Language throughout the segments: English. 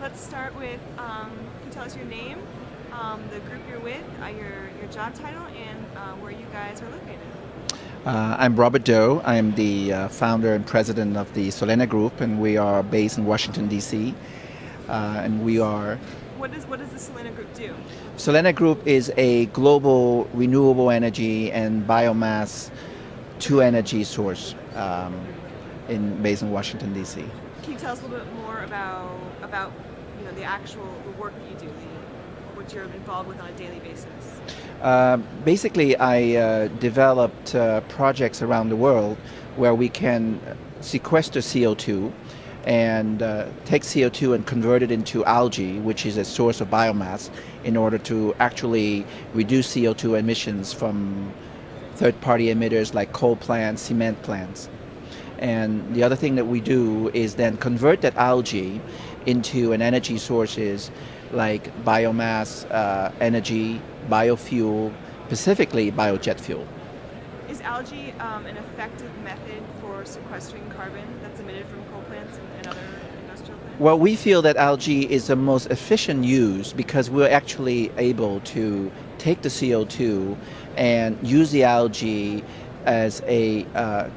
let's start with, can you tell us your name, the group you're with, your job title, and where you guys are located? I'm Robert Doe. I'm the founder and president of the Solena Group, and we are based in Washington, D.C. And we are. What does the Solena Group do? Solena Group is a global renewable energy and biomass to energy source based in Washington, D.C. Can you tell us a little bit more about the work that you do, what you're involved with on a daily basis? Basically, I developed projects around the world where we can sequester CO2 and take CO2 and convert it into algae, which is a source of biomass, in order to actually reduce CO2 emissions from third-party emitters like coal plants, cement plants. And the other thing that we do is then convert that algae into an energy sources like biomass, energy, biofuel, specifically biojet fuel. Is algae an effective method for sequestering carbon that's emitted from coal plants and other industrial plants? Well, we feel that algae is the most efficient use because we're actually able to take the CO2 and use the algae as a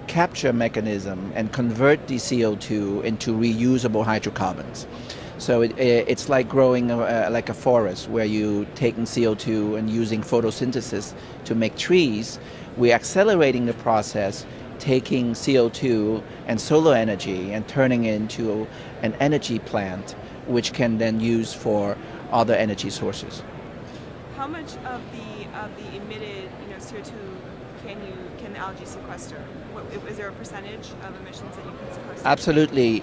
capture mechanism and convert the CO2 into reusable hydrocarbons. So it's like growing like a forest where you're taking CO2 and using photosynthesis to make trees. We're accelerating the process, taking CO2 and solar energy and turning it into an energy plant, which can then use for other energy sources. How much of the emitted CO2 can the algae sequester? Is there a percentage of emissions that you can sequester? Absolutely.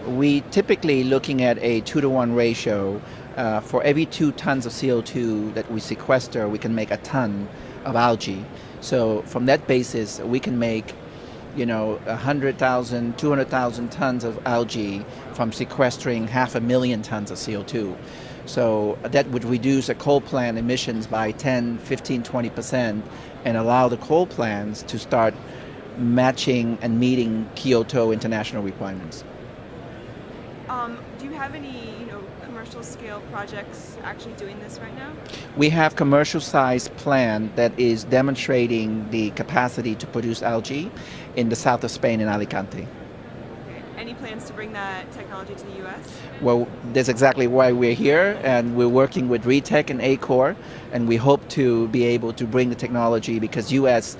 We typically looking at a 2-to-1 ratio. For every 2 tons of CO2 that we sequester, we can make a ton of algae. So from that basis, we can make 100,000, 200,000 tons of algae from sequestering 500,000 tons of CO2. So that would reduce the coal plant emissions by 10, 15, 20% and allow the coal plants to start matching and meeting Kyoto international requirements. Do you have any commercial scale projects actually doing this right now? We have commercial size plant that is demonstrating the capacity to produce algae in the south of Spain in Alicante. Okay. Any plans to bring that technology to the U.S.? Well, that's exactly why we're here, and we're working with RETECH and ACOR, and we hope to be able to bring the technology because U.S.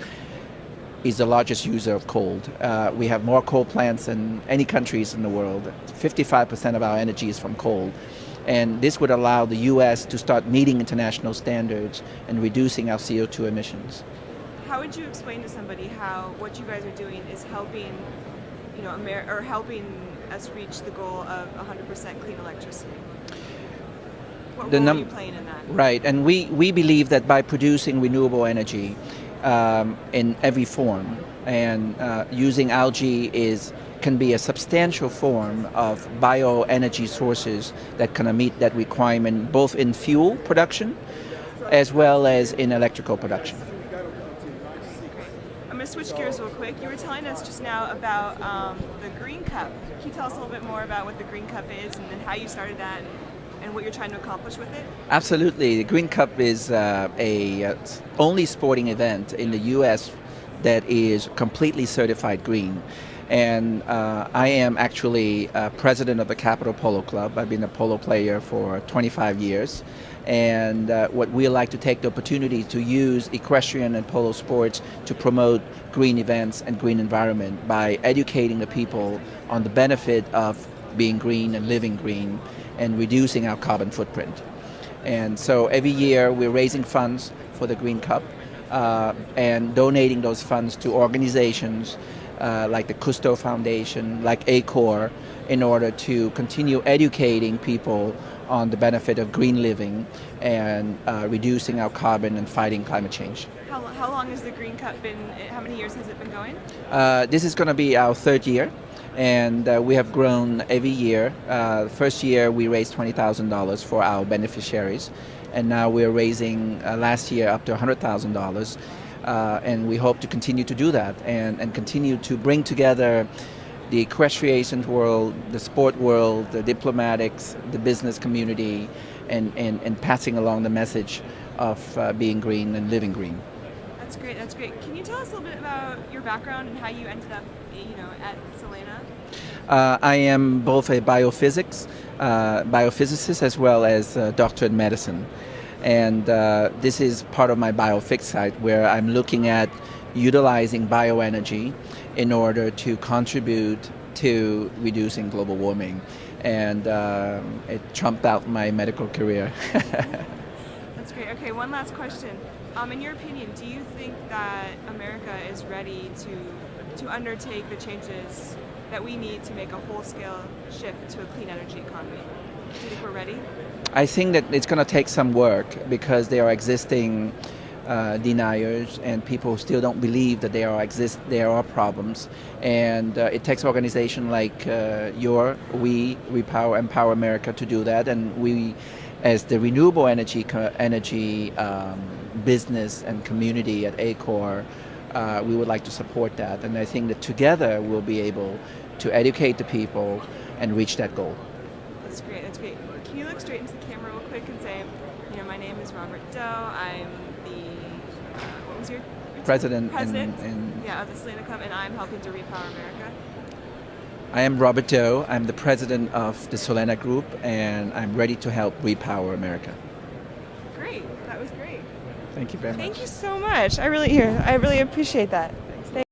is the largest user of coal. We have more coal plants than any countries in the world. 55% of our energy is from coal. And this would allow the U.S. to start meeting international standards and reducing our CO2 emissions. How would you explain to somebody how what you guys are doing is helping, helping us reach the goal of 100% clean electricity? What role are you playing in that? Right, and we believe that by producing renewable energy in every form, and using algae can be a substantial form of bioenergy sources that can meet that requirement both in fuel production as well as in electrical production. I'm going to switch gears real quick. You were telling us just now about the Green Cup. Can you tell us a little bit more about what the Green Cup is and then how you started that and what you're trying to accomplish with it? Absolutely. The Green Cup is a only sporting event in the U.S. that is completely certified green. And I am actually president of the Capital Polo Club. I've been a polo player for 25 years. And what we like to take the opportunity to use equestrian and polo sports to promote green events and green environment by educating the people on the benefit of being green and living green and reducing our carbon footprint. And so every year we're raising funds for the Green Cup and donating those funds to organizations like the Cousteau Foundation, like ACOR, in order to continue educating people on the benefit of green living and reducing our carbon and fighting climate change. How long has the Green Cup been, how many years has it been going? This is going to be our 3rd year, and we have grown every year. The first year we raised $20,000 for our beneficiaries, and now we're raising last year up to $100,000. And we hope to continue to do that and continue to bring together the equestrian world, the sport world, the diplomatics, the business community, and passing along the message of being green and living green. That's great. That's great. Can you tell us a little bit about your background and how you ended up, at Solena? I am both a biophysicist as well as a doctor in medicine. And this is part of my biofix site where I'm looking at utilizing bioenergy in order to contribute to reducing global warming. And it trumped out my medical career. That's great. Okay, one last question. In your opinion, do you think that America is ready to undertake the changes that we need to make a whole-scale shift to a clean energy economy? Do you think we're ready? I think that it's going to take some work because there are existing deniers and people still don't believe that there are problems, and it takes organizations like we Empower America to do that, and we as the renewable energy business and community at ACOR, we would like to support that, and I think that together we'll be able to educate the people and reach that goal. That's great. That's great. Can you look straight into the camera real quick and say, my name is Robert Doe. I'm the what was your president of the Solena Club, and I'm helping to repower America. I am Robert Doe. I'm the president of the Solena Group, and I'm ready to help repower America. Great. That was great. Thank you very much. Thank you so much. I really appreciate that.